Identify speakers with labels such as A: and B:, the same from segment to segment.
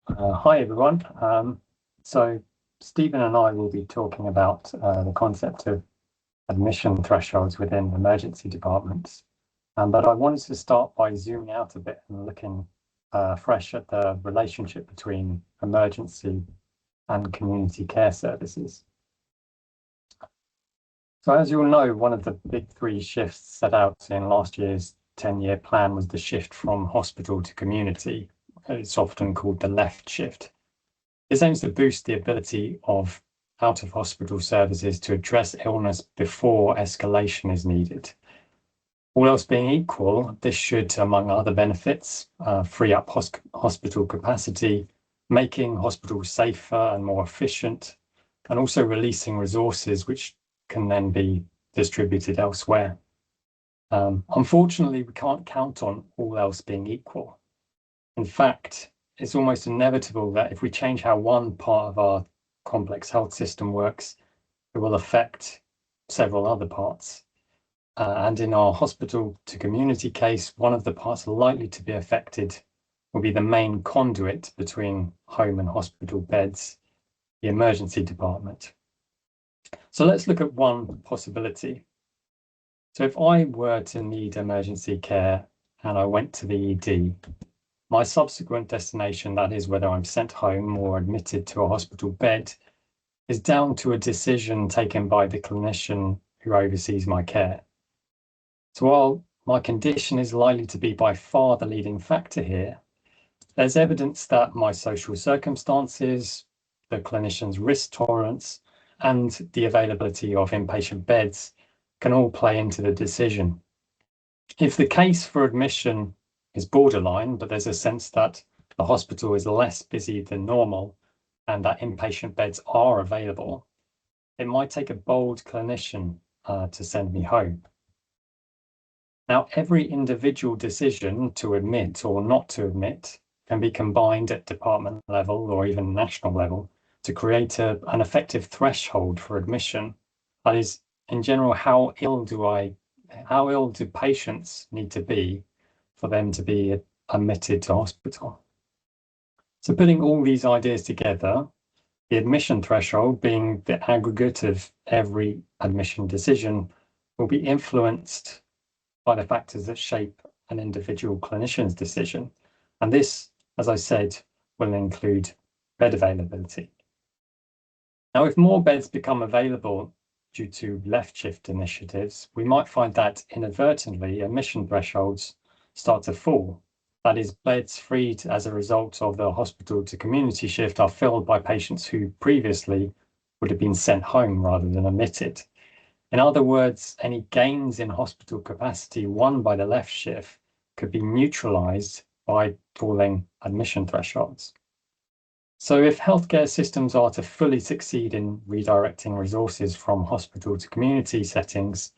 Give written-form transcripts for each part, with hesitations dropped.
A: Hi everyone. So Stephen and I will be talking about the concept of admission thresholds within emergency departments. But I wanted to start by zooming out a bit and looking fresh at the relationship between emergency and community care services. So as you all know, one of the big three shifts set out in last year's 10-year plan was the shift from hospital to community. It's often called the left shift. This aims to boost the ability of out-of-hospital services to address illness before escalation is needed. All else being equal, this should, among other benefits, free up hospital capacity, making hospitals safer and more efficient, and also releasing resources which can then be distributed elsewhere. Unfortunately, we can't count on all else being equal. In fact, it's almost inevitable that if we change how one part of our complex health system works, it will affect several other parts. And in our hospital to community case, one of the parts likely to be affected will be the main conduit between home and hospital beds, the emergency department. So let's look at one possibility. So if I were to need emergency care and I went to the ED, my subsequent destination, that is whether I'm sent home or admitted to a hospital bed, is down to a decision taken by the clinician who oversees my care. So while my condition is likely to be by far the leading factor here, there's evidence that my social circumstances, the clinician's risk tolerance, and the availability of inpatient beds can all play into the decision. If the case for admission is borderline, but there's a sense that the hospital is less busy than normal and that inpatient beds are available, it might take a bold clinician to send me home. Now, every individual decision to admit or not to admit can be combined at department level or even national level to create an effective threshold for admission. That is, in general, how ill do patients need to be for them to be admitted to hospital? So putting all these ideas together, the admission threshold, being the aggregate of every admission decision, will be influenced by the factors that shape an individual clinician's decision. And this, as I said, will include bed availability. Now, if more beds become available due to left shift initiatives, we might find that inadvertently admission thresholds start to fall. That is, beds freed as a result of the hospital to community shift are filled by patients who previously would have been sent home rather than admitted. In other words, any gains in hospital capacity won by the left shift could be neutralized by falling admission thresholds. So if healthcare systems are to fully succeed in redirecting resources from hospital to community settings,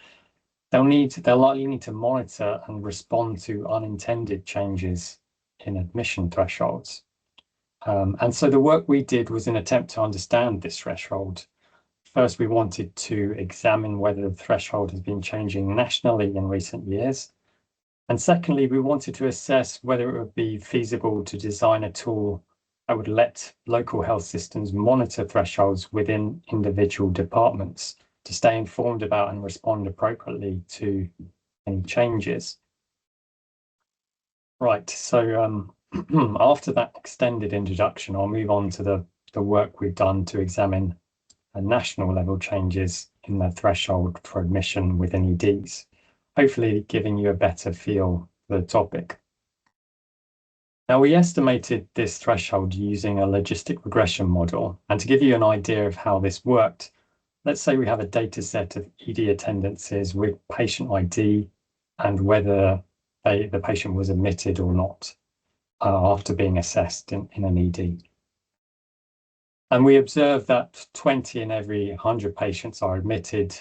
A: they'll likely need to monitor and respond to unintended changes in admission thresholds. And so the work we did was an attempt to understand this threshold. First, we wanted to examine whether the threshold has been changing nationally in recent years. And secondly, we wanted to assess whether it would be feasible to design a tool that would let local health systems monitor thresholds within individual departments to stay informed about and respond appropriately to any changes. Right, so after that extended introduction, I'll move on to the work we've done to examine national level changes in the threshold for admission within EDs, hopefully giving you a better feel for the topic. Now, we estimated this threshold using a logistic regression model, and to give you an idea of how this worked, let's say we have a data set of ED attendances with patient ID and whether the patient was admitted or not after being assessed in an ED. And we observe that 20 in every 100 patients are admitted.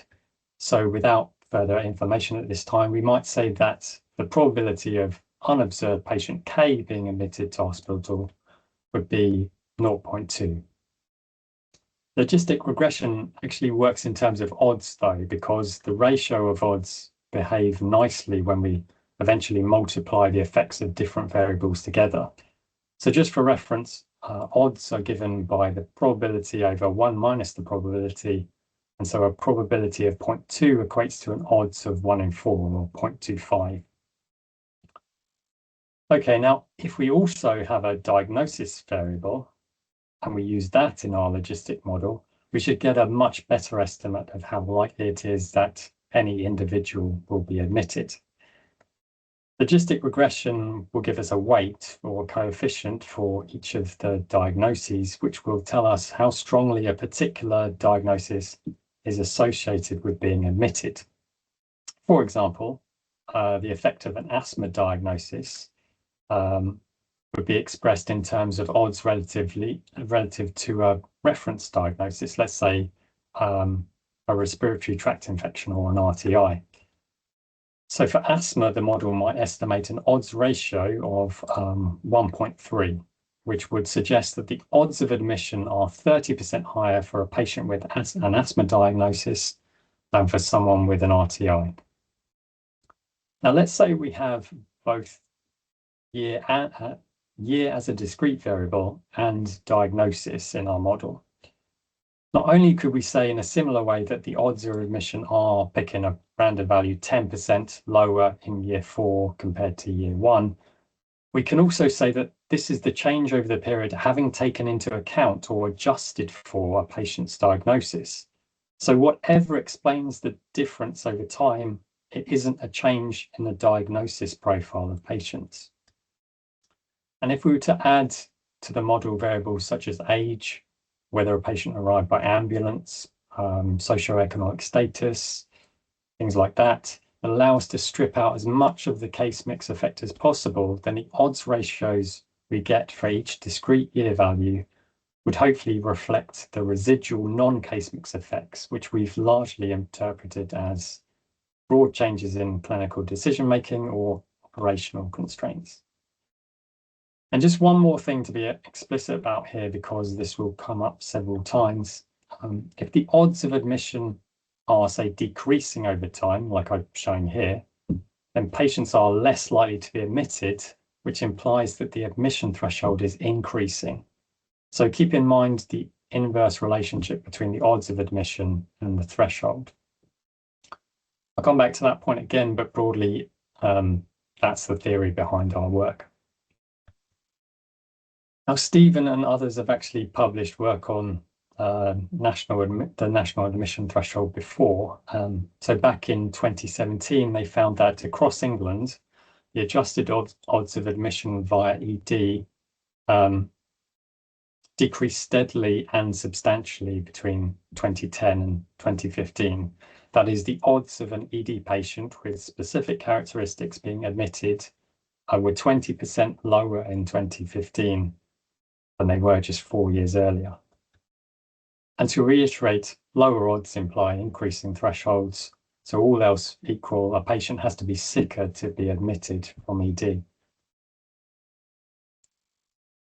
A: So without further information at this time, we might say that the probability of unobserved patient K being admitted to hospital would be 0.2. Logistic regression actually works in terms of odds though, because the ratio of odds behave nicely when we eventually multiply the effects of different variables together. So just for reference, odds are given by the probability over 1 minus the probability. And so a probability of 0.2 equates to an odds of 1 in 4, or 0.25. Okay, now if we also have a diagnosis variable, and we use that in our logistic model, we should get a much better estimate of how likely it is that any individual will be admitted. Logistic regression will give us a weight or a coefficient for each of the diagnoses, which will tell us how strongly a particular diagnosis is associated with being admitted. For example, the effect of an asthma diagnosis would be expressed in terms of odds relative to a reference diagnosis, let's say a respiratory tract infection or an RTI. So for asthma, the model might estimate an odds ratio of 1.3, which would suggest that the odds of admission are 30% higher for a patient with an asthma diagnosis than for someone with an RTI. Now, let's say we have both year as a discrete variable and diagnosis in our model. Not only could we say in a similar way that the odds of admission are, picking a random value, 10% lower in year 4 compared to year 1, we can also say that this is the change over the period having taken into account or adjusted for a patient's diagnosis. So whatever explains the difference over time, it isn't a change in the diagnosis profile of patients. And if we were to add to the model variables such as age, whether a patient arrived by ambulance, socioeconomic status, things like that, allow us to strip out as much of the case mix effect as possible, then the odds ratios we get for each discrete year value would hopefully reflect the residual non-case mix effects, which we've largely interpreted as broad changes in clinical decision-making or operational constraints. And just one more thing to be explicit about here, because this will come up several times. If the odds of admission are, say, decreasing over time, like I'm showing here, then patients are less likely to be admitted, which implies that the admission threshold is increasing. So keep in mind the inverse relationship between the odds of admission and the threshold. I'll come back to that point again, but broadly, that's the theory behind our work. Now, Stephen and others have actually published work on the national admission threshold before. So back in 2017, they found that across England, the adjusted odds of admission via ED decreased steadily and substantially between 2010 and 2015. That is, the odds of an ED patient with specific characteristics being admitted were 20% lower in 2015 than they were just 4 years earlier. And to reiterate, lower odds imply increasing thresholds. So all else equal, a patient has to be sicker to be admitted from ED.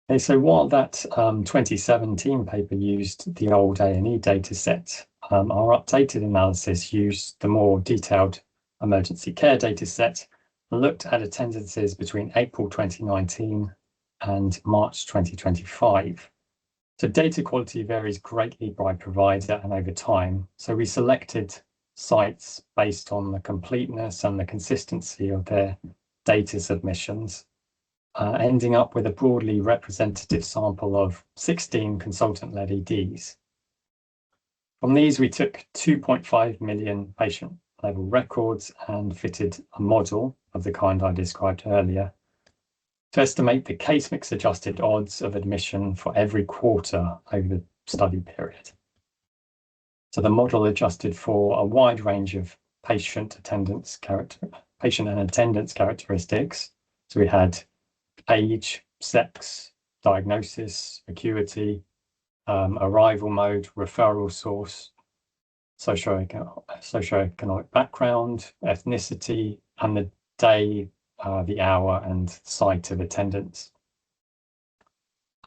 A: Okay, so while that 2017 paper used the old A&E data set, our updated analysis used the more detailed emergency care data set and looked at attendances between April 2019 and March 2025. So data quality varies greatly by provider and over time. So we selected sites based on the completeness and the consistency of their data submissions, ending up with a broadly representative sample of 16 consultant-led EDs. From these, we took 2.5 million patient-level records and fitted a model of the kind I described earlier to estimate the case mix adjusted odds of admission for every quarter over the study period. So the model adjusted for a wide range of patient and attendance characteristics. So we had age, sex, diagnosis, acuity, arrival mode, referral source, socioeconomic background, ethnicity, and the day, the hour, and site of attendance.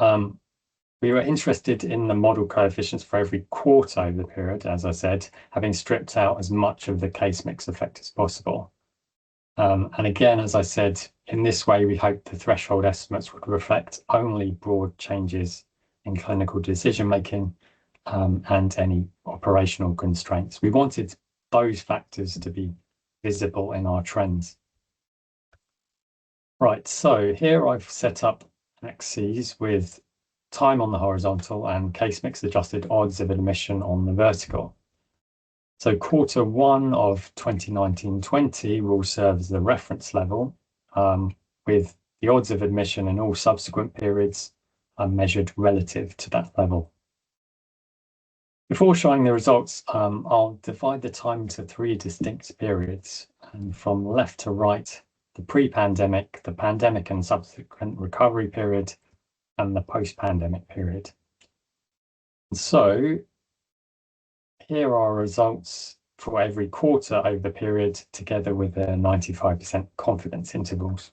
A: We were interested in the model coefficients for every quarter over the period, as I said, having stripped out as much of the case mix effect as possible. And again, as I said, in this way, we hope the threshold estimates would reflect only broad changes in clinical decision making and any operational constraints. We wanted those factors to be visible in our trends. Right, so here I've set up axes with time on the horizontal and case mix adjusted odds of admission on the vertical. So Q1 of 2019-20 will serve as the reference level, with the odds of admission in all subsequent periods are measured relative to that level. Before showing the results, I'll divide the time into three distinct periods, and from left to right, the pre-pandemic, the pandemic and subsequent recovery period, and the post-pandemic period. So here are results for every quarter over the period, together with their 95% confidence intervals.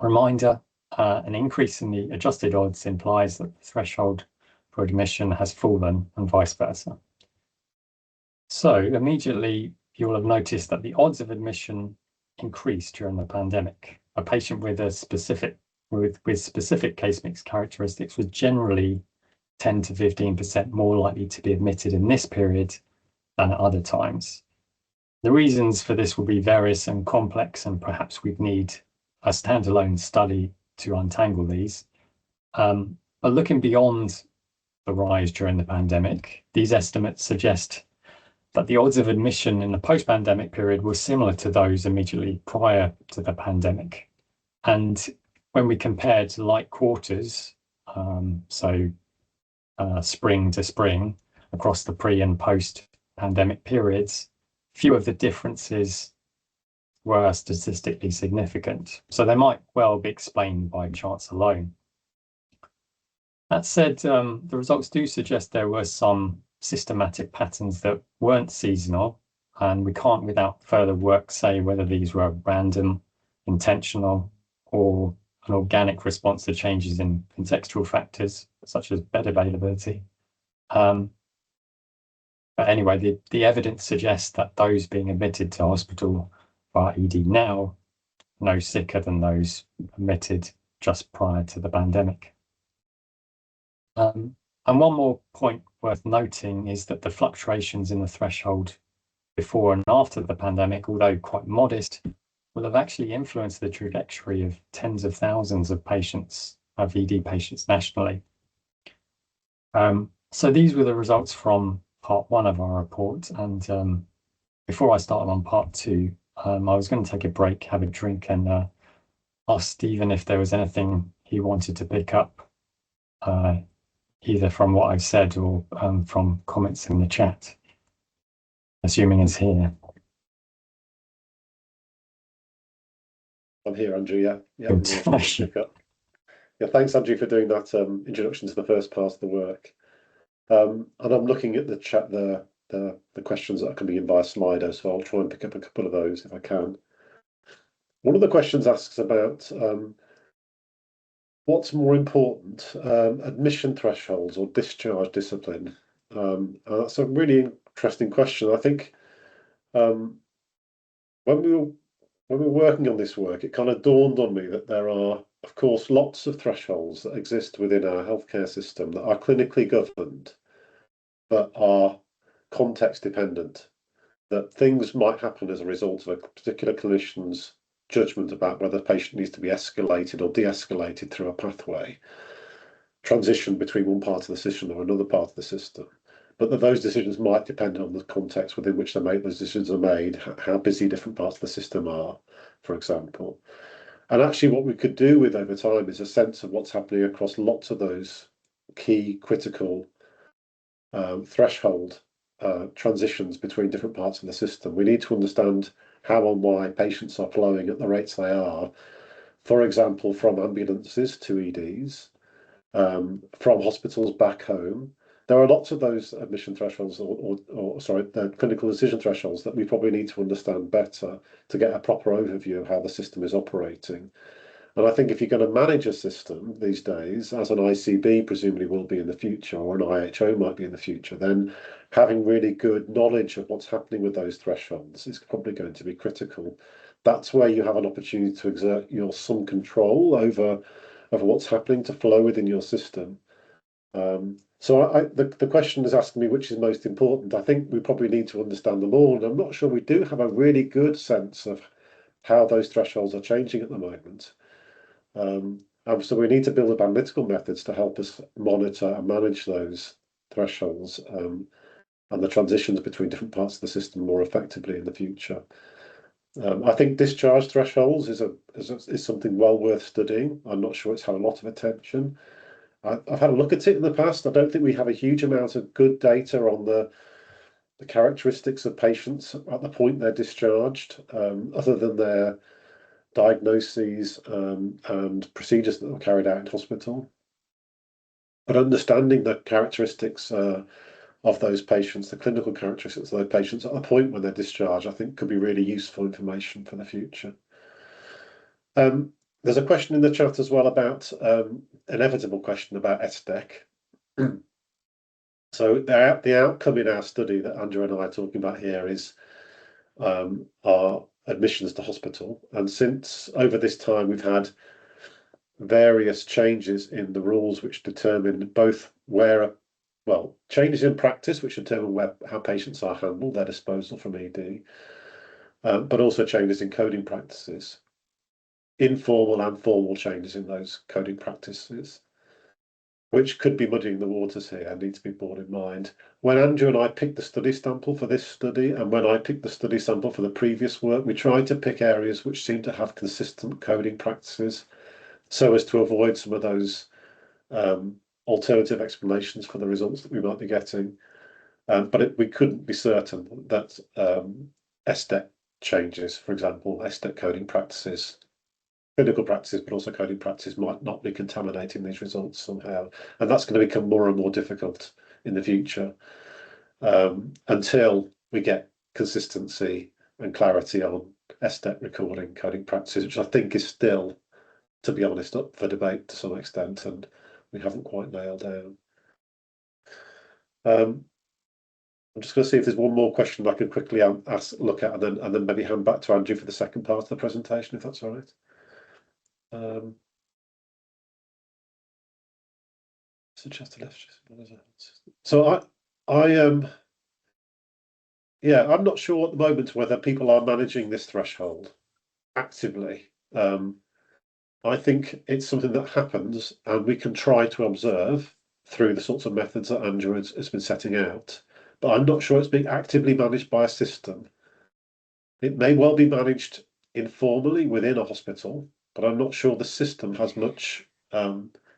A: Reminder, an increase in the adjusted odds implies that the threshold for admission has fallen and vice versa. So immediately you'll have noticed that the odds of admission increased during the pandemic. A patient with specific case mix characteristics was generally 10 to 15% more likely to be admitted in this period than at other times. The reasons for this will be various and complex, and perhaps we'd need a standalone study to untangle these. But looking beyond the rise during the pandemic, these estimates suggest that the odds of admission in the post-pandemic period were similar to those immediately prior to the pandemic. And when we compared like quarters, spring to spring, across the pre and post-pandemic periods, few of the differences were statistically significant. So they might well be explained by chance alone. That said, the results do suggest there were some systematic patterns that weren't seasonal, and we can't without further work say whether these were random, intentional, or an organic response to changes in contextual factors such as bed availability. But anyway, the evidence suggests that those being admitted to hospital via ED now no sicker than those admitted just prior to the pandemic. And one more point worth noting is that the fluctuations in the threshold before and after the pandemic, although quite modest, will have actually influenced the trajectory of tens of thousands of patients, of ED patients nationally. So these were the results from part one of our report. And before I started on part two, I was going to take a break, have a drink, and ask Stephen if there was anything he wanted to pick up, either from what I've said or from comments in the chat, assuming he's here.
B: I'm here, Andrew. Yeah.
A: Good. Thank you.
B: Yeah, thanks, Andrew, for doing that introduction to the first part of the work. And I'm looking at the chat, the questions that are coming in via Slido, so I'll try and pick up a couple of those if I can. One of the questions asks about what's more important, admission thresholds or discharge discipline. That's a really interesting question. I think when we were working on this work, it kind of dawned on me that there are, of course, lots of thresholds that exist within our healthcare system that are clinically governed, but are context dependent, that things might happen as a result of a particular clinician's judgment about whether the patient needs to be escalated or de-escalated through a pathway, transition between one part of the system or another part of the system. But that those decisions might depend on the context within which those decisions are made, how busy different parts of the system are, for example. And actually what we could do with over time is a sense of what's happening across lots of those key critical threshold transitions between different parts of the system. We need to understand how and why patients are flowing at the rates they are, for example, from ambulances to EDs, from hospitals back home. There are lots of those admission thresholds, the clinical decision thresholds that we probably need to understand better to get a proper overview of how the system is operating. And I think if you're going to manage a system these days, as an ICB presumably will be in the future, or an IHO might be in the future, then having really good knowledge of what's happening with those thresholds is probably going to be critical. that's where you have an opportunity to exert some control over what's happening to flow within your system. So the question is asking me which is most important. I think we probably need to understand them all, and I'm not sure we do have a really good sense of how those thresholds are changing at the moment. So we need to build up analytical methods to help us monitor and manage those thresholds and the transitions between different parts of the system more effectively in the future. I think discharge thresholds is something well worth studying. I'm not sure it's had a lot of attention. I've had a look at it in the past. I don't think we have a huge amount of good data on the characteristics of patients at the point they're discharged, other than their diagnoses and procedures that were carried out in hospital. But understanding the characteristics of those patients, the clinical characteristics of those patients at the point when they're discharged, I think could be really useful information for the future. There's a question in the chat as well about an inevitable question about SDEC. So the outcome in our study that Andrew and I are talking about here is our admissions to hospital. And since over this time, we've had various changes in the rules which determine both changes in practice, which determine how patients are handled, their disposal from ED, but also changes in coding practices, informal and formal changes in those coding practices, which could be muddying the waters here and need to be borne in mind. When Andrew and I picked the study sample for this study, and when I picked the study sample for the previous work, we tried to pick areas which seem to have consistent coding practices so as to avoid some of those alternative explanations for the results that we might be getting. But we couldn't be certain that SDEC changes, for example, SDEC coding practices, clinical practices, but also coding practices might not be contaminating these results somehow. And that's going to become more and more difficult in the future until we get consistency and clarity on SDEC recording coding practices, which I think is still, to be honest, up for debate to some extent, and we haven't quite nailed down. I'm just going to see if there's one more question I can quickly look at, and then maybe hand back to Andrew for the second part of the presentation, if that's all right. Suggest a left. So I'm not sure at the moment whether people are managing this threshold actively. I think it's something that happens, and we can try to observe through the sorts of methods that Andrew has been setting out. But I'm not sure it's being actively managed by a system. It may well be managed informally within a hospital, but I'm not sure the system has much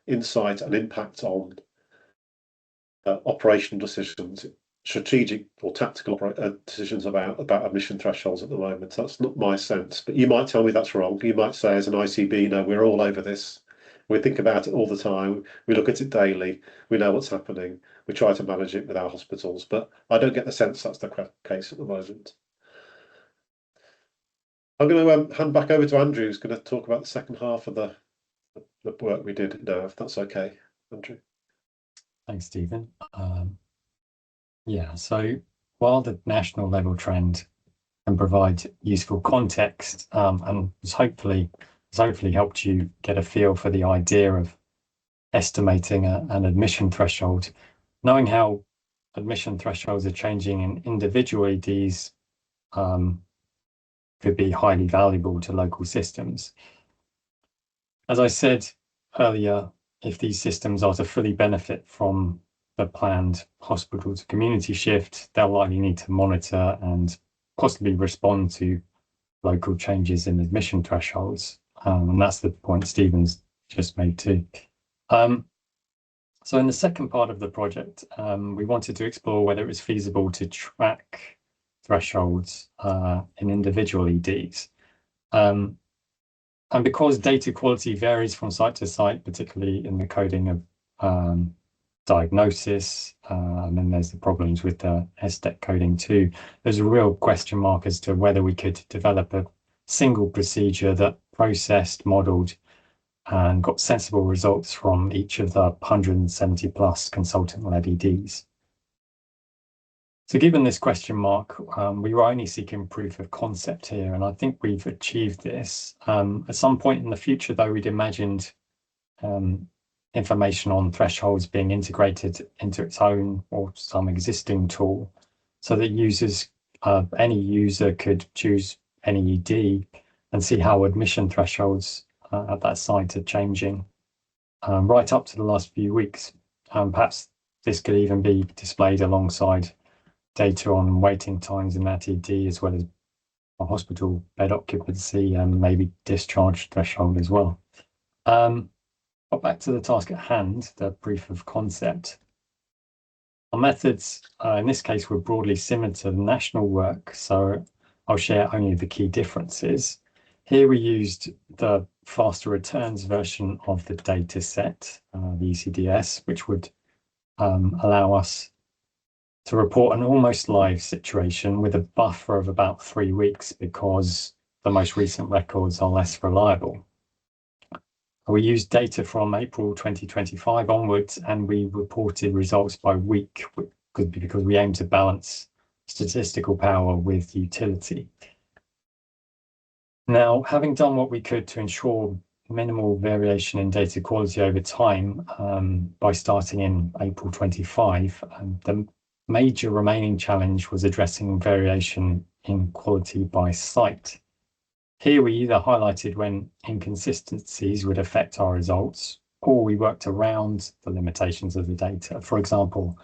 B: insight and impact on operational decisions, strategic or tactical decisions about admission thresholds at the moment. That's not my sense, but you might tell me that's wrong. You might say, as an ICB, no, we're all over this. We think about it all the time. We look at it daily. We know what's happening. We try to manage it with our hospitals, but I don't get the sense that's the case at the moment. I'm going to hand back over to Andrew, who's going to talk about the second half of the work we did now, if that's okay, Andrew.
A: Thanks, Stephen. So while the national level trend can provide useful context and has hopefully helped you get a feel for the idea of estimating an admission threshold, knowing how admission thresholds are changing in individual EDs could be highly valuable to local systems. As I said earlier, if these systems are to fully benefit from the planned hospital to community shift, they'll likely need to monitor and possibly respond to local changes in admission thresholds. And that's the point Stephen's just made too. So in the second part of the project, we wanted to explore whether it was feasible to track thresholds in individual EDs. And because data quality varies from site to site, particularly in the coding of diagnosis, and then there's the problems with the SDEC coding too, there's a real question mark as to whether we could develop a single procedure that processed, modelled, and got sensible results from each of the 170 plus consultant-led EDs. So given this question mark, we were only seeking proof of concept here, and I think we've achieved this. At some point in the future, though, we'd imagined information on thresholds being integrated into its own or some existing tool, so that any user could choose any ED and see how admission thresholds at that site are changing right up to the last few weeks. Perhaps this could even be displayed alongside data on waiting times in that ED, as well as a hospital bed occupancy and maybe discharge threshold as well. But back to the task at hand, the proof of concept. Our methods, in this case, were broadly similar to the national work, so I'll share only the key differences. Here we used the faster returns version of the data set, the ECDS, which would allow us to report an almost live situation with a buffer of about 3 weeks because the most recent records are less reliable. We used data from April 2025 onwards, and we reported results by week because we aim to balance statistical power with utility. Now, having done what we could to ensure minimal variation in data quality over time by starting in April 25, the major remaining challenge was addressing variation in quality by site. Here we either highlighted when inconsistencies would affect our results, or we worked around the limitations of the data. For example,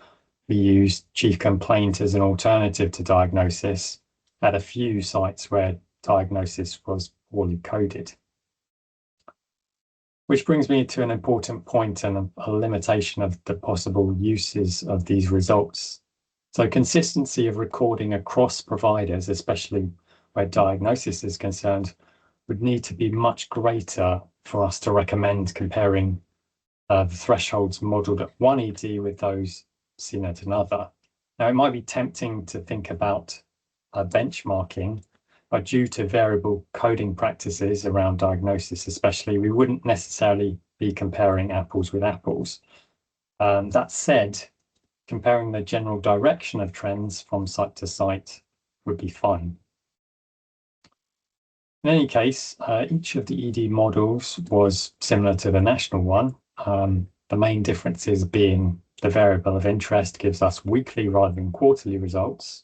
A: we used chief complaint as an alternative to diagnosis at a few sites where diagnosis was poorly coded. Which brings me to an important point and a limitation of the possible uses of these results. So consistency of recording across providers, especially where diagnosis is concerned, would need to be much greater for us to recommend comparing the thresholds modelled at one ED with those seen at another. Now, it might be tempting to think about benchmarking, but due to variable coding practices around diagnosis especially, we wouldn't necessarily be comparing apples with apples. That said, comparing the general direction of trends from site to site would be fine. In any case, each of the ED models was similar to the national one. The main differences being the variable of interest gives us weekly rather than quarterly results.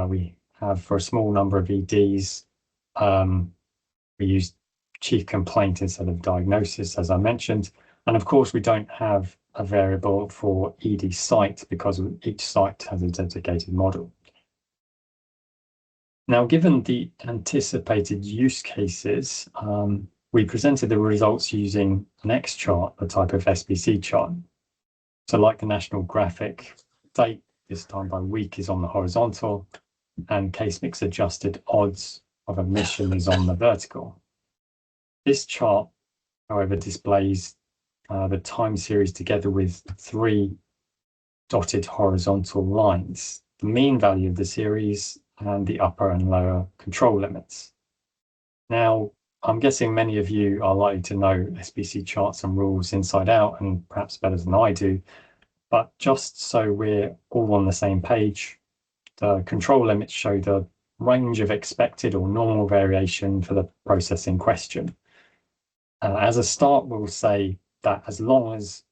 A: We have, for a small number of EDs, we use chief complaint instead of diagnosis, as I mentioned. And of course, we don't have a variable for ED site because each site has a dedicated model. Now, given the anticipated use cases, we presented the results using an X chart, a type of SBC chart. So like the national graphic, date this time by week is on the horizontal, and case mix adjusted odds of admission is on the vertical. This chart, however, displays the time series together with 3 dotted horizontal lines, the mean value of the series, and the upper and lower control limits. Now, I'm guessing many of you are likely to know SBC charts and rules inside out, and perhaps better than I do, but just so we're all on the same page, the control limits show the range of expected or normal variation for the process in question. As a start, we'll say that as long as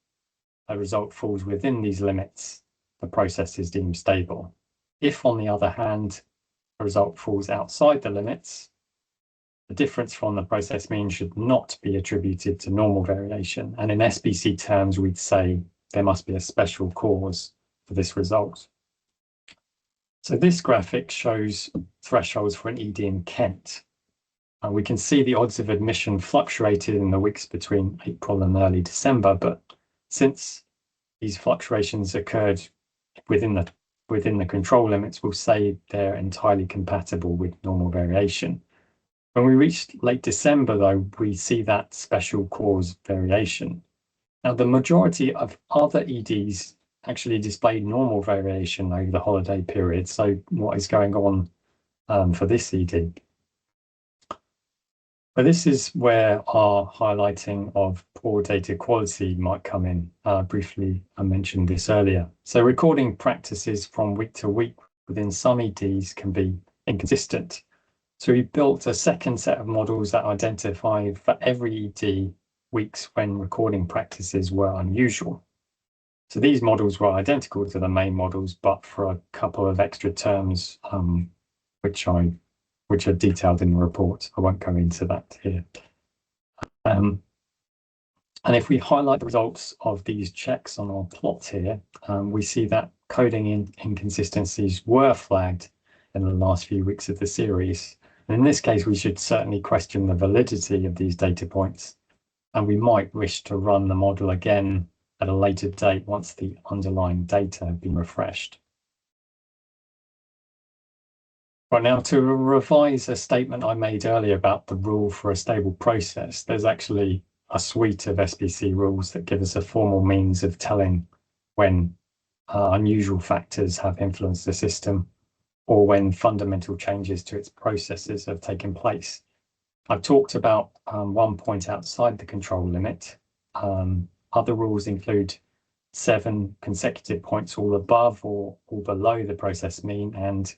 A: a result falls within these limits, the process is deemed stable. If, on the other hand, a result falls outside the limits, the difference from the process mean should not be attributed to normal variation. And in SBC terms, we'd say there must be a special cause for this result. So this graphic shows thresholds for an ED in Kent. We can see the odds of admission fluctuated in the weeks between April and early December, but since these fluctuations occurred within the control limits, we'll say they're entirely compatible with normal variation. When we reached late December, though, we see that special cause variation. Now, the majority of other EDs actually displayed normal variation over the holiday period. So what is going on for this ED? But this is where our highlighting of poor data quality might come in. Briefly, I mentioned this earlier. So recording practices from week to week within some EDs can be inconsistent. So we built a second set of models that identify for every ED weeks when recording practices were unusual. So these models were identical to the main models, but for a couple of extra terms, which are detailed in the report. I won't go into that here. And if we highlight the results of these checks on our plot here, we see that coding inconsistencies were flagged in the last few weeks of the series. And in this case, we should certainly question the validity of these data points, and we might wish to run the model again at a later date once the underlying data have been refreshed. Right, now to revise a statement I made earlier about the rule for a stable process, there's actually a suite of SBC rules that give us a formal means of telling when unusual factors have influenced the system or when fundamental changes to its processes have taken place. I've talked about 1 point outside the control limit. Other rules include 7 consecutive points all above or all below the process mean, and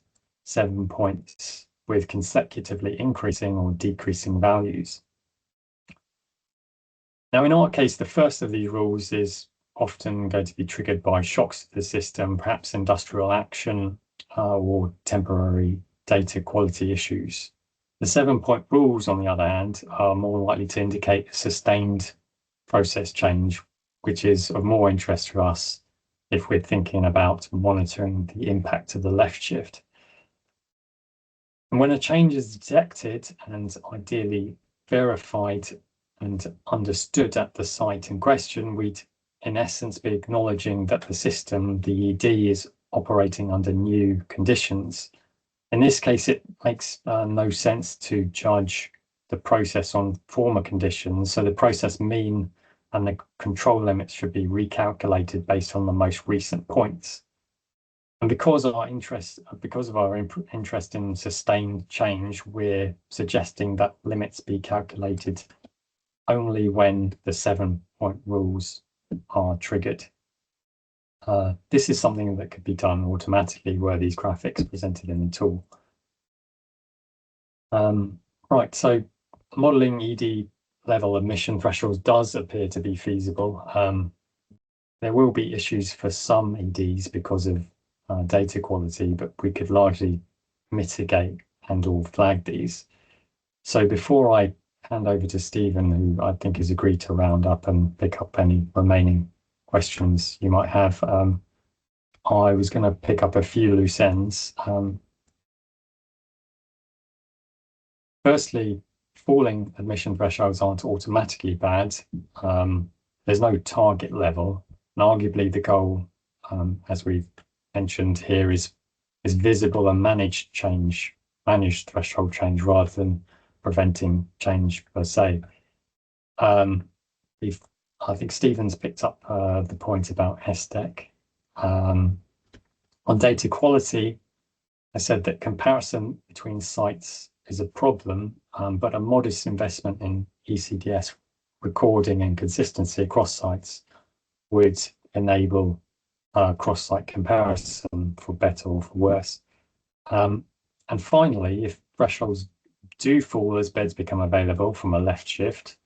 A: 7 points with consecutively increasing or decreasing values. Now, in our case, the first of these rules is often going to be triggered by shocks to the system, perhaps industrial action or temporary data quality issues. The 7-point rules, on the other hand, are more likely to indicate a sustained process change, which is of more interest to us if we're thinking about monitoring the impact of the left shift. And when a change is detected and ideally verified and understood at the site in question, we'd in essence be acknowledging that the system, the ED, is operating under new conditions. In this case, it makes no sense to judge the process on former conditions. So the process mean and the control limits should be recalculated based on the most recent points. And because of our interest in sustained change, we're suggesting that limits be calculated only when the 7-point rules are triggered. This is something that could be done automatically were these graphics presented in the tool. Right, so modeling ED level emission thresholds does appear to be feasible. There will be issues for some EDs because of data quality, but we could largely mitigate and or flag these. So before I hand over to Stephen, who I think has agreed to round up and pick up any remaining questions you might have, I was going to pick up a few loose ends. Firstly, falling admission thresholds aren't automatically bad. There's no target level, and arguably the goal, as we've mentioned here, is visible and managed threshold change rather than preventing change per se. I think Stephen's picked up the point about SDEC. On data quality, I said that comparison between sites is a problem, but a modest investment in ECDS recording and consistency across sites would enable cross-site comparison for better or for worse. And finally, if thresholds do fall as beds become available from a left shift,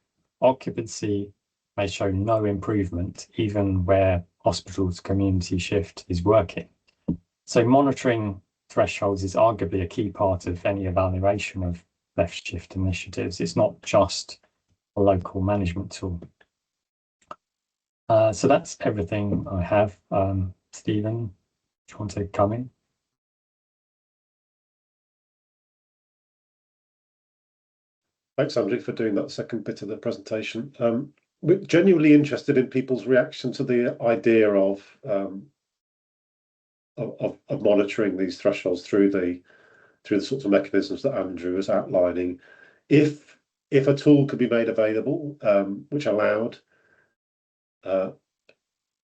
A: occupancy may show no improvement even where hospital to community shift is working. So monitoring thresholds is arguably a key part of any evaluation of left shift initiatives. It's not just a local management tool. So that's everything I have. Stephen, do you want to come in?
B: Thanks, Andrew, for doing that second bit of the presentation. We're genuinely interested in people's reaction to the idea of monitoring these thresholds through the sorts of mechanisms that Andrew was outlining. If a tool could be made available which allowed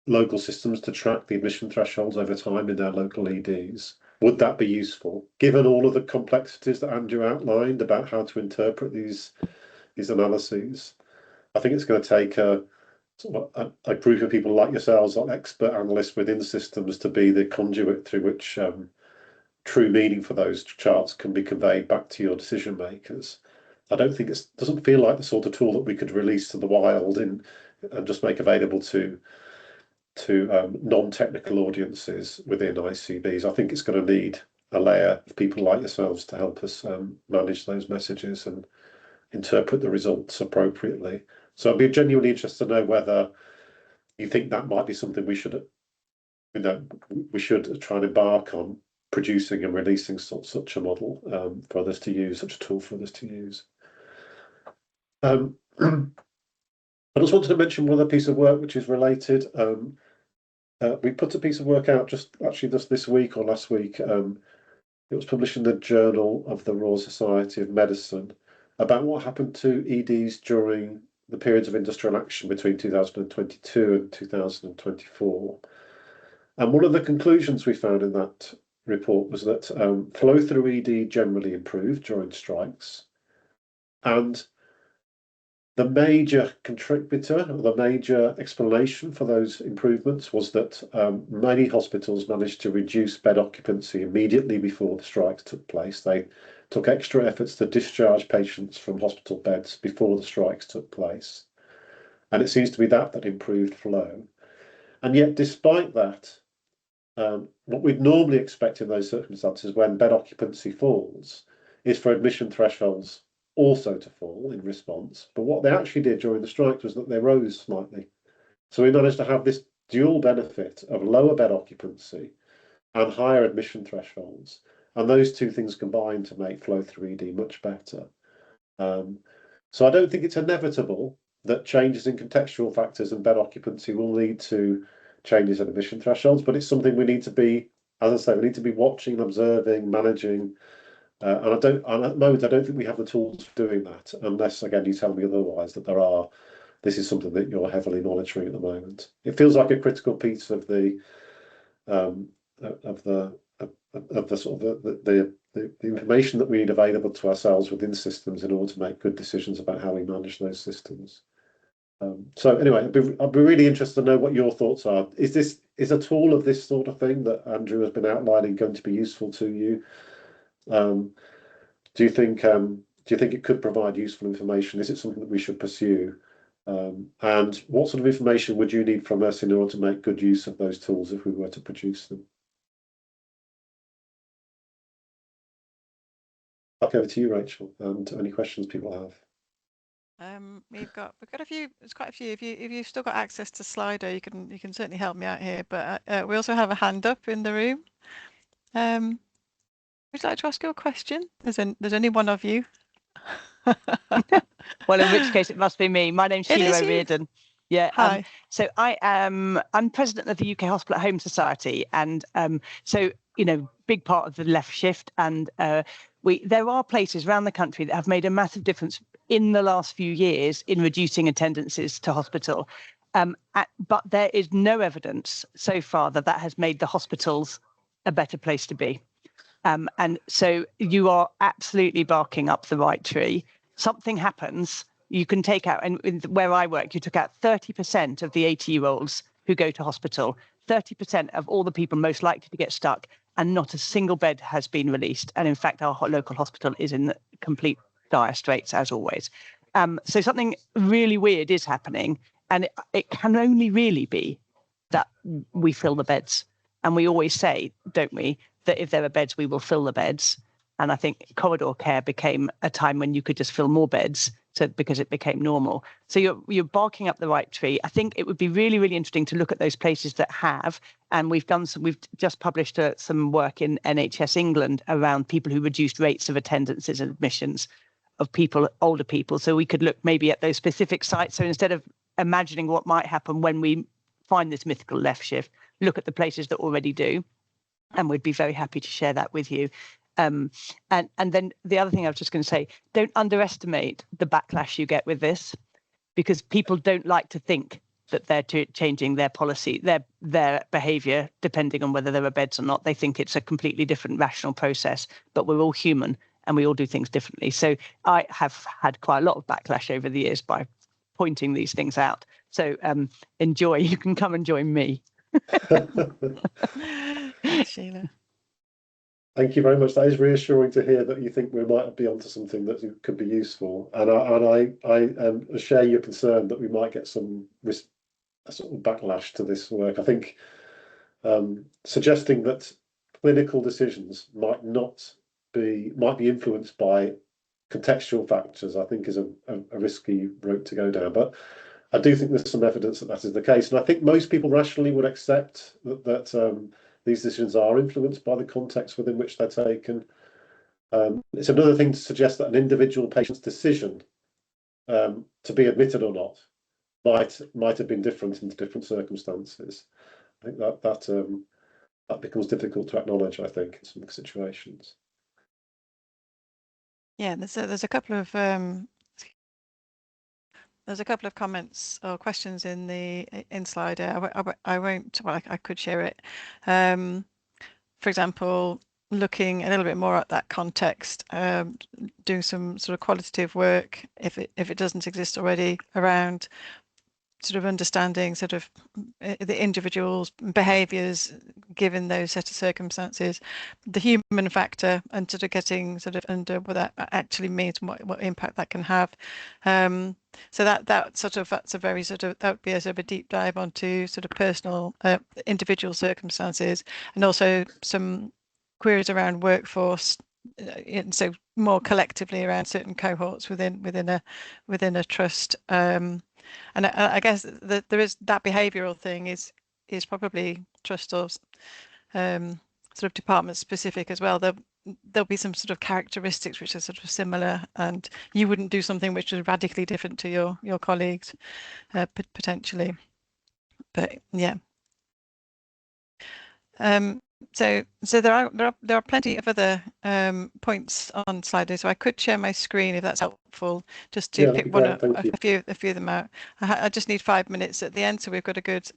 B: local systems to track the admission thresholds over time in their local EDs, would that be useful, given all of the complexities that Andrew outlined about how to interpret these these analyses. I think it's going to take a group of people like yourselves, like expert analysts within systems, to be the conduit through which true meaning for those charts can be conveyed back to your decision makers. I don't think it doesn't feel like the sort of tool that we could release to the wild and just make available to non-technical audiences within ICBs. I think it's going to need a layer of people like yourselves to help us manage those messages and interpret the results appropriately. So I'd be genuinely interested to know whether you think that might be something we should try and embark on, producing and releasing such a model for others to use, such a tool for others to use. I just wanted to mention one other piece of work which is related. We put a piece of work out just this week or last week. It was published in the Journal of the Royal Society of Medicine about what happened to EDs during the periods of industrial action between 2022 and 2024. And one of the conclusions we found in that report was that flow through ED generally improved during strikes, and the major contributor, or the major explanation for those improvements, was that many hospitals managed to reduce bed occupancy immediately before the strikes took place. They took extra efforts to discharge patients from hospital beds before the strikes took place. And it seems to be that improved flow. And yet, despite that, what we'd normally expect in those circumstances when bed occupancy falls is for admission thresholds also to fall in response. But what they actually did during the strikes was that they rose slightly. So we managed to have this dual benefit of lower bed occupancy and higher admission thresholds. And those two things combined to make flow through ED much better. So I don't think it's inevitable that changes in contextual factors and bed occupancy will lead to changes in admission thresholds, but it's something we need to be, as I say, we need to be watching, observing, managing. And at the moment, I don't think we have the tools for doing that, unless, again, you tell me otherwise, that this is something that you're heavily monitoring at the moment. It feels like a critical piece of the information that we need available to ourselves within systems in order to make good decisions about how we manage those systems. So anyway, I'd be really interested to know what your thoughts are. Is a tool of this sort of thing that Andrew has been outlining going to be useful to you? Do you think it could provide useful information? Is it something that we should pursue? And what sort of information would you need from us in order to make good use of those tools if we were to produce them? Back over to you, Rachel, and any questions people have.
C: We've got a few. There's quite a few. If you've still got access to Slido, you can certainly help me out here. But we also have a hand up in the room. Would you like to ask your question? There's only one of you.
D: Well, in which case it must be me. My name's Sheila O'Riordan. Yeah.
C: Hi.
D: So I'm president of the UK Hospital at Home Society, and so big part of the left shift, and there are places around the country that have made a massive difference in the last few years in reducing attendances to hospital. But there is no evidence so far that has made the hospitals a better place to be. And so you are absolutely barking up the right tree. Something happens, you can take out, and where I work, you took out 30% of the 80-year-olds who go to hospital, 30% of all the people most likely to get stuck, and not a single bed has been released. And in fact, our local hospital is in complete dire straits, as always. So something really weird is happening, and it can only really be that we fill the beds. And we always say, don't we, that if there are beds, we will fill the beds. And I think corridor care became a time when you could just fill more beds, because it became normal. So you're barking up the right tree. I think it would be really, really interesting to look at those places that have. And we've just published some work in NHS England around people who reduced rates of attendances and admissions of older people. So we could look maybe at those specific sites. So instead of imagining what might happen when we find this mythical left shift, look at the places that already do. And we'd be very happy to share that with you. And then the other thing I was just going to say, don't underestimate the backlash you get with this, because people don't like to think that they're changing their policy, their behaviour, depending on whether there are beds or not. They think it's a completely different rational process, but we're all human and we all do things differently. So I have had quite a lot of backlash over the years by pointing these things out. So enjoy. You can come and join me.
C: Thanks, Sheila.
B: Thank you very much. That is reassuring to hear that you think we might be onto something that could be useful. And I share your concern that we might get some sort of backlash to this work. I think suggesting that clinical decisions might be influenced by contextual factors, I think, is a risky route to go down. But I do think there's some evidence that that is the case, and I think most people rationally would accept that these decisions are influenced by the context within which they're taken. It's another thing to suggest that an individual patient's decision to be admitted or not might have been different in different circumstances. I think that becomes difficult to acknowledge, I think, in some situations.
C: Yeah, there's a couple of comments or questions in the Slido. I won't. Well, I could share it. For example, looking a little bit more at that context, doing some sort of qualitative work if it doesn't exist already around sort of understanding sort of the individual's behaviours given those set of circumstances, the human factor, and sort of getting sort of under what that actually means and what impact that can have. So that's a very sort of, that would be a sort of a deep dive onto sort of personal individual circumstances, and also some queries around workforce, and so more collectively around certain cohorts within a trust. And I guess that there is that behavioural thing is probably trust or sort of department specific as well. There'll be some sort of characteristics which are sort of similar, and you wouldn't do something which is radically different to your colleagues potentially. But yeah. So there are plenty of other points on Slido, so I could share my screen if that's helpful, just to pick a few of them out. I just need 5 minutes at the end, so we've got a good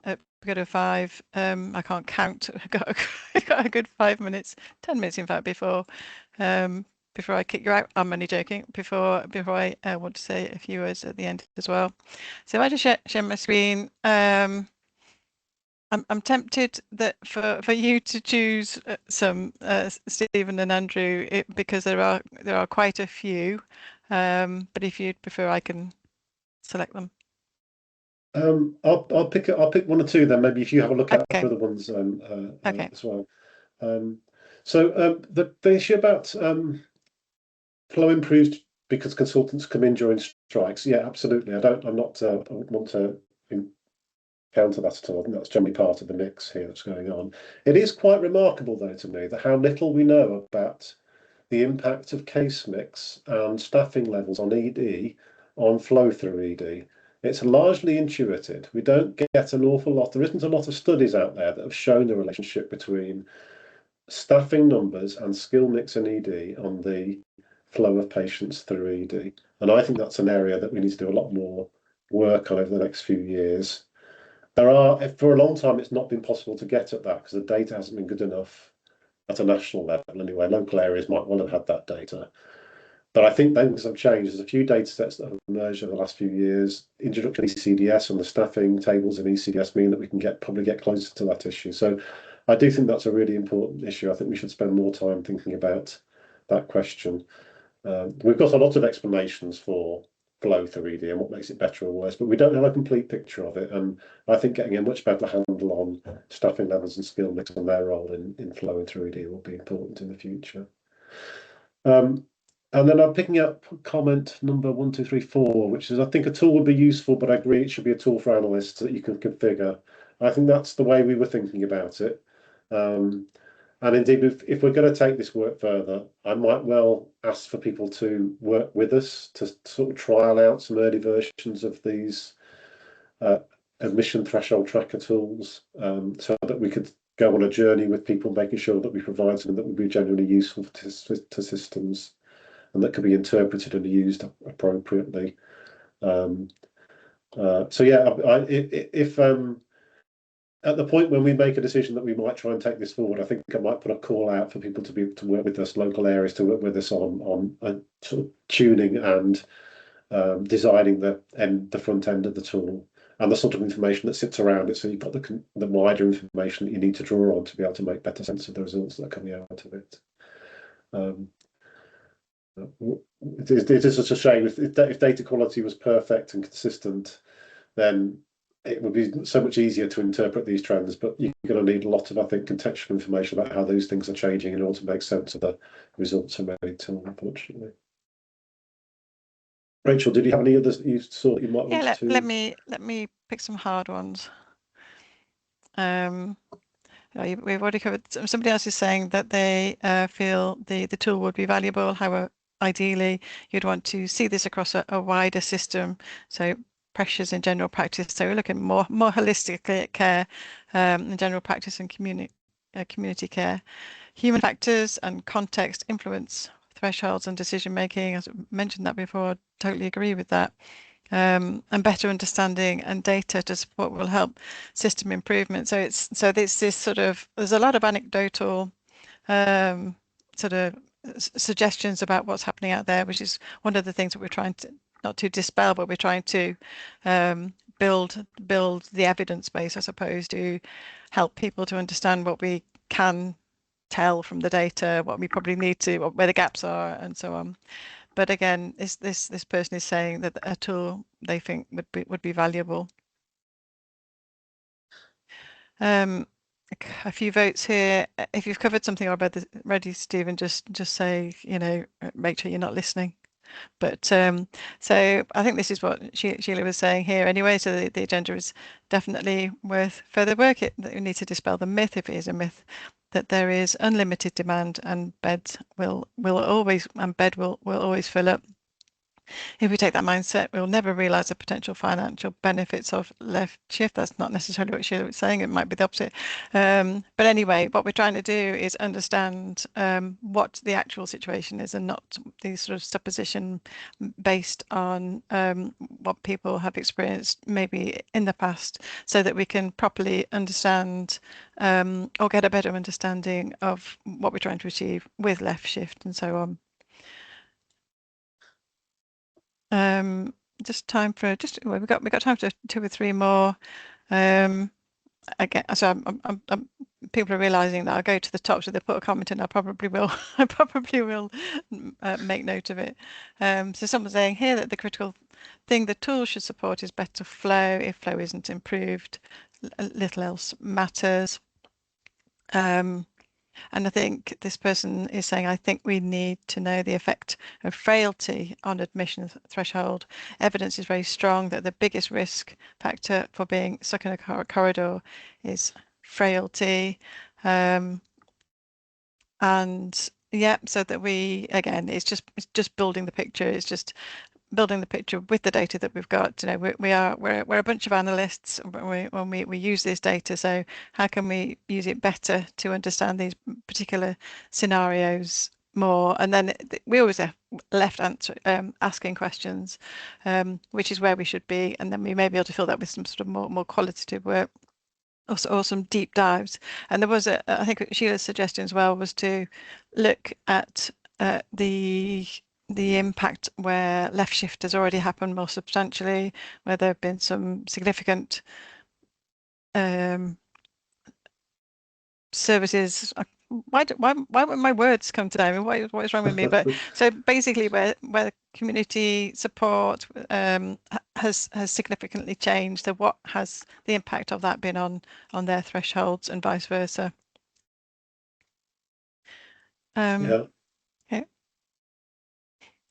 C: five. I can't count. I've got a good 5 minutes, 10 minutes in fact before I kick you out. I'm only joking. Before I want to say a few words at the end as well. So if I just share my screen. I'm tempted that for you to choose some Stephen and Andrew, because there are quite a few, but if you'd prefer, I can select them.
B: I'll pick one or two then. Maybe if you have a look at the other ones as well. So the issue about flow improved because consultants come in during strikes. Yeah, absolutely. I wouldn't want to counter that at all. I think that's generally part of the mix here that's going on. It is quite remarkable, though, to me, that how little we know about the impact of case mix and staffing levels on ED, on flow through ED. It's largely intuited. We don't get an awful lot. There isn't a lot of studies out there that have shown the relationship between staffing numbers and skill mix in ED on the flow of patients through ED. And I think that's an area that we need to do a lot more work on over the next few years. For a long time, it's not been possible to get at that because the data hasn't been good enough at a national level anyway. Local areas might well have had that data. But I think things have changed. There's a few data sets that have emerged over the last few years. Introduction to ECDS and the staffing tables in ECDS mean that we can probably get closer to that issue. So I do think that's a really important issue. I think we should spend more time thinking about that question. We've got a lot of explanations for flow through ED and what makes it better or worse, but we don't have a complete picture of it. And I think getting a much better handle on staffing levels and skill mix and their role in flowing through ED will be important in the future. And then I'm picking up comment number 1, 2, 3, 4, which is I think a tool would be useful, but I agree it should be a tool for analysts that you can configure. I think that's the way we were thinking about it. And indeed, if we're going to take this work further, I might well ask for people to work with us to sort of trial out some early versions of these admission threshold tracker tools, so that we could go on a journey with people, making sure that we provide something that would be genuinely useful to systems and that could be interpreted and used appropriately. So yeah, at the point when we make a decision that we might try and take this forward, I think I might put a call out for people to work with us, local areas to work with us on sort of tuning and designing the front end of the tool and the sort of information that sits around it. So you've got the wider information that you need to draw on to be able to make better sense of the results that are coming out of it. It is such a shame if data quality was perfect and consistent, then it would be so much easier to interpret these trends, but you're going to need a lot of, I think, contextual information about how those things are changing in order to make sense of the results from any tool, unfortunately. Rachel, did you have any others that you thought you might want to?
C: Let me pick some hard ones. We've already covered. Somebody else is saying that they feel the tool would be valuable. However, ideally, you'd want to see this across a wider system. So pressures in general practice. So we're looking more holistically at care in general practice and community care. Human factors and context influence thresholds and decision making. As I mentioned that before, I totally agree with that. And better understanding and data to support will help system improvement. So it's this sort of, there's a lot of anecdotal sort of suggestions about what's happening out there, which is one of the things that we're trying to, not to dispel, but we're trying to build the evidence base, I suppose, to help people to understand what we can tell from the data, what we probably need to, where the gaps are, and so on. But again, this person is saying that a tool they think would be valuable. A few votes here. If you've covered something already, Stephen, just say, make sure you're not listening. But so I think this is what Sheila was saying here anyway. So the agenda is definitely worth further work. We need to dispel the myth, if it is a myth, that there is unlimited demand and beds will always fill up. If we take that mindset, we'll never realize the potential financial benefits of left shift. That's not necessarily what Sheila was saying. It might be the opposite. But anyway, what we're trying to do is understand what the actual situation is and not the sort of supposition based on what people have experienced maybe in the past, so that we can properly understand or get a better understanding of what we're trying to achieve with left shift and so on. Just time for we've got time for 2 or 3 more. Again, so people are realizing that I'll go to the top, so they put a comment in. I probably will make note of it. So someone's saying here that the critical thing the tool should support is better flow. If flow isn't improved, little else matters. And I think this person is saying, I think we need to know the effect of frailty on admission threshold. Evidence is very strong that the biggest risk factor for being stuck in a corridor is frailty. And yeah, so that we, again, it's just building the picture. It's just building the picture with the data that we've got. We're a bunch of analysts when we use this data. So how can we use it better to understand these particular scenarios more? And then we always are left asking questions, which is where we should be. And then we may be able to fill that with some sort of more qualitative work. Or some deep dives. And there was I think Sheila's suggestion as well was to look at the impact where left shift has already happened more substantially, where there have been some significant services. Why won't my words come today? I mean, what is wrong with me? But so basically, where community support has significantly changed. So what has the impact of that been on their thresholds and vice versa?
B: Yeah.
C: Okay.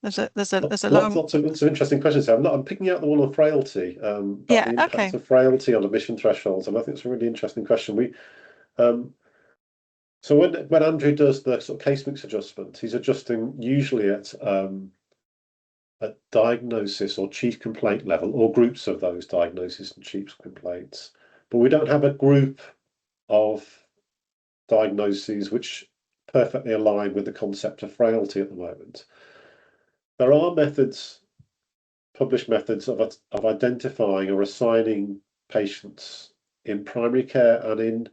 C: There's a
B: long... lots of interesting questions here. I'm picking out the one on frailty.
C: Yeah.
B: The impact of frailty on admission thresholds, and I think it's a really interesting question. So when Andrew does the sort of case mix adjustment, he's adjusting usually at diagnosis or chief complaint level, or groups of those diagnoses and chief complaints. But we don't have a group of diagnoses which perfectly align with the concept of frailty at the moment. There are published methods of identifying or assigning patients in primary care and in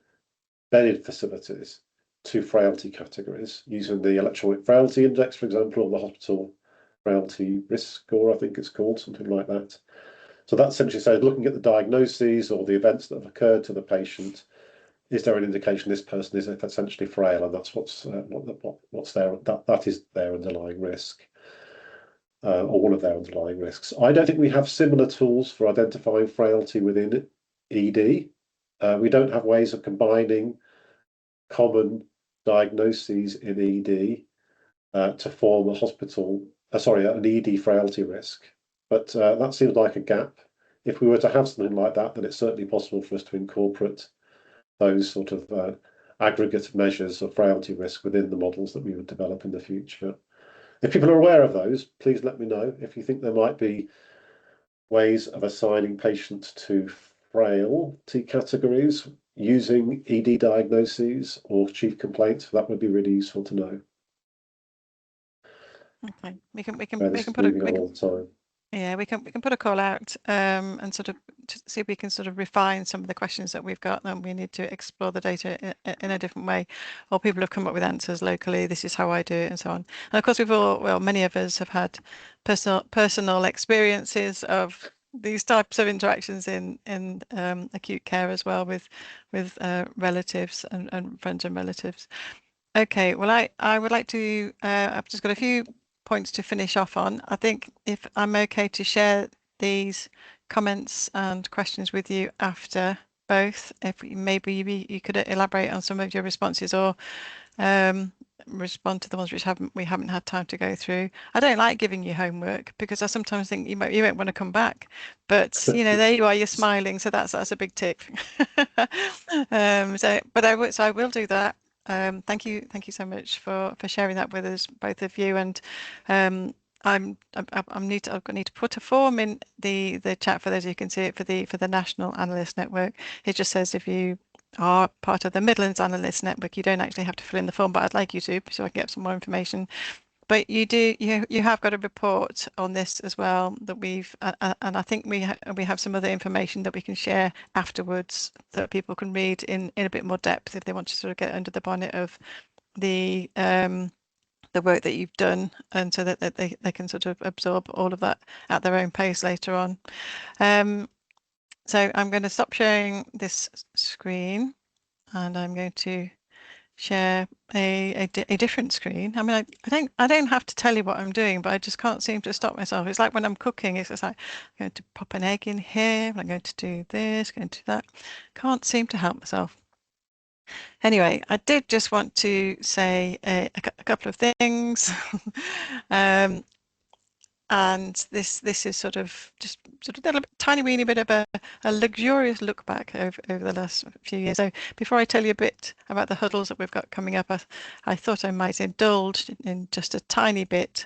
B: bedded facilities to frailty categories using the electronic frailty index, for example, or the hospital frailty risk score, I think it's called, something like that. So that essentially says, looking at the diagnoses or the events that have occurred to the patient, is there an indication this person is essentially frail, and that's what's there. That is their underlying risk, or one of their underlying risks. I don't think we have similar tools for identifying frailty within ED. We don't have ways of combining common diagnoses in ED to form an ED frailty risk. But that seems like a gap. If we were to have something like that, then it's certainly possible for us to incorporate those sort of aggregate measures of frailty risk within the models that we would develop in the future. If people are aware of those, please let me know. If you think there might be ways of assigning patients to frailty categories using ED diagnoses or chief complaints, that would be really useful to know.
C: Okay, we can
B: all the time.
C: Yeah, we can put a call out and sort of to see if we can sort of refine some of the questions that we've got, and we need to explore the data in a different way, or people have come up with answers locally. This is how I do it, and so on. And of course, many of us have had personal experiences of these types of interactions in acute care as well, with relatives and friends and relatives. Okay, well, I would like to. I've just got a few points to finish off on. I think if I'm okay to share these comments and questions with you after both, if maybe you could elaborate on some of your responses, or respond to the ones which we haven't had time to go through. I don't like giving you homework because I sometimes think you won't want to come back, but there you are, you're smiling, so that's a big tick. So I will do that. Thank you so much for sharing that with us, both of you. And I need to put a form in the chat for those who can see it for the National Analyst Network. It just says if you are part of the Midlands Analyst Network, you don't actually have to fill in the form, but I'd like you to, so I can get some more information. But you have got a report on this as well that we've and I think we have some other information that we can share afterwards that people can read in a bit more depth if they want to sort of get under the bonnet of the work that you've done, and so that they can sort of absorb all of that at their own pace later on. So I'm going to stop sharing this screen, and I'm going to share a different screen. I mean, I don't have to tell you what I'm doing, but I just can't seem to stop myself. It's like when I'm cooking, it's just like I'm going to pop an egg in here, I'm going to do this, going to do that. Can't seem to help myself. Anyway, I did just want to say a couple of things. And this is sort of a little tiny weeny bit of a luxurious look back over the last few years. So before I tell you a bit about the huddles that we've got coming up, I thought I might indulge in just a tiny bit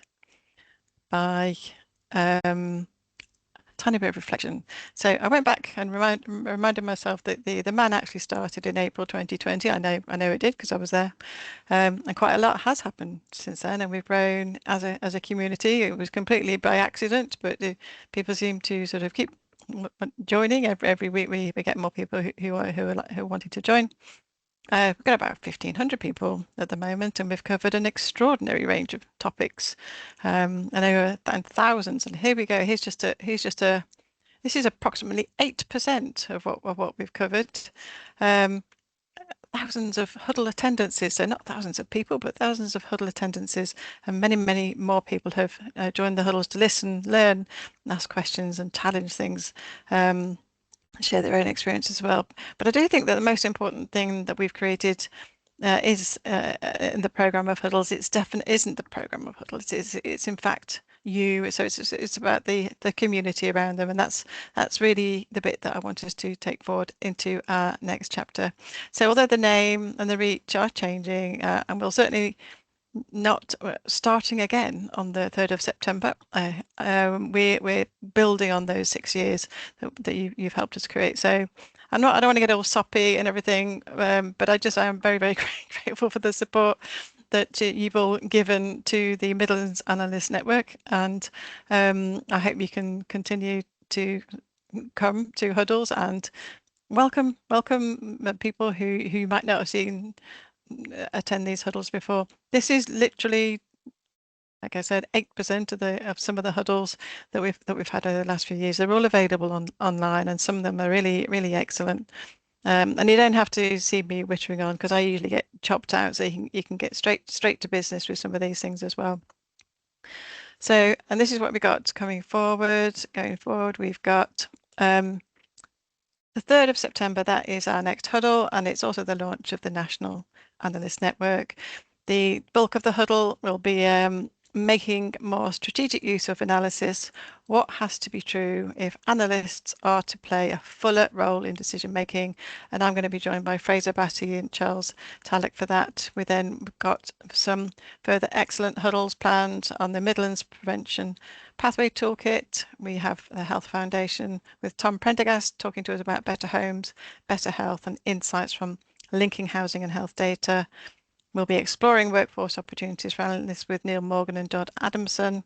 C: by tiny bit of reflection. So I went back and reminded myself that the man actually started in April 2020. I know it did because I was there, and quite a lot has happened since then, and we've grown as a community. It was completely by accident, but people seem to sort of keep joining every week. We get more people who are wanting to join. We've got about 1,500 people at the moment, and we've covered an extraordinary range of topics, and thousands. And here we go. This is approximately 8% of what we've covered. Thousands of Huddle attendances, so not thousands of people, but thousands of Huddle attendances, and many more people have joined the Huddles to listen, learn, ask questions, and challenge things. Share their own experience as well. But I do think that the most important thing that we've created is in the program of Huddles. It's definitely isn't the program of Huddles. It's in fact you. So it's about the community around them, and that's really the bit that I want us to take forward into our next chapter. So although the name and the reach are changing, and we'll certainly not starting again on the 3rd of September. We're building on those 6 years that you've helped us create. So I don't want to get all soppy and everything, but I am very grateful for the support that you've all given to the Midlands Analyst Network, and I hope you can continue to come to Huddles and welcome people who might not have seen attend these huddles before. This is literally, like I said, 8% of some of the huddles that we've had over the last few years. They're all available online, and some of them are really excellent. And you don't have to see me wittering on, because I usually get chopped out, so you can get straight to business with some of these things as well. So, and this is what we got going forward. We've got the 3rd of September. That is our next huddle, and it's also the launch of the National Analyst Network. The bulk of the huddle will be making more strategic use of analysis. What has to be true if analysts are to play a fuller role in decision making? And I'm going to be joined by Fraser Batty and Charles Tallock for that. We've got some further excellent huddles planned on the Midlands Prevention Pathway Toolkit. We have the Health Foundation with Tom Prendergast talking to us about better homes, better health, and insights from linking housing and health data. We'll be exploring workforce opportunities for analysts with Neil Morgan and Dodd Adamson,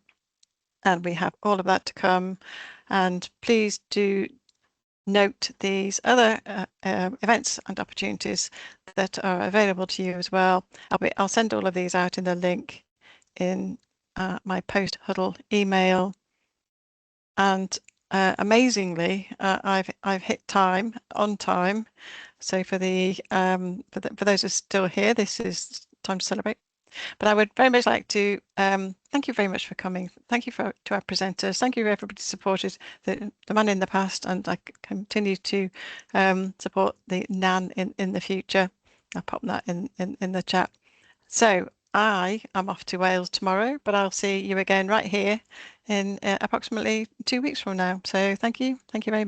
C: and we have all of that to come. And please do note these other events and opportunities that are available to you as well. I'll send all of these out in the link in my post-huddle email. And amazingly, I've hit on time. So for those who are still here, this is time to celebrate. But I would very much like to thank you very much for coming. Thank you to our presenters. Thank you for everybody who supported the man in the past, and I continue to support the NAN in the future. I'll pop that in the chat. So I am off to Wales tomorrow, but I'll see you again right here in approximately 2 weeks from now. So thank you very much.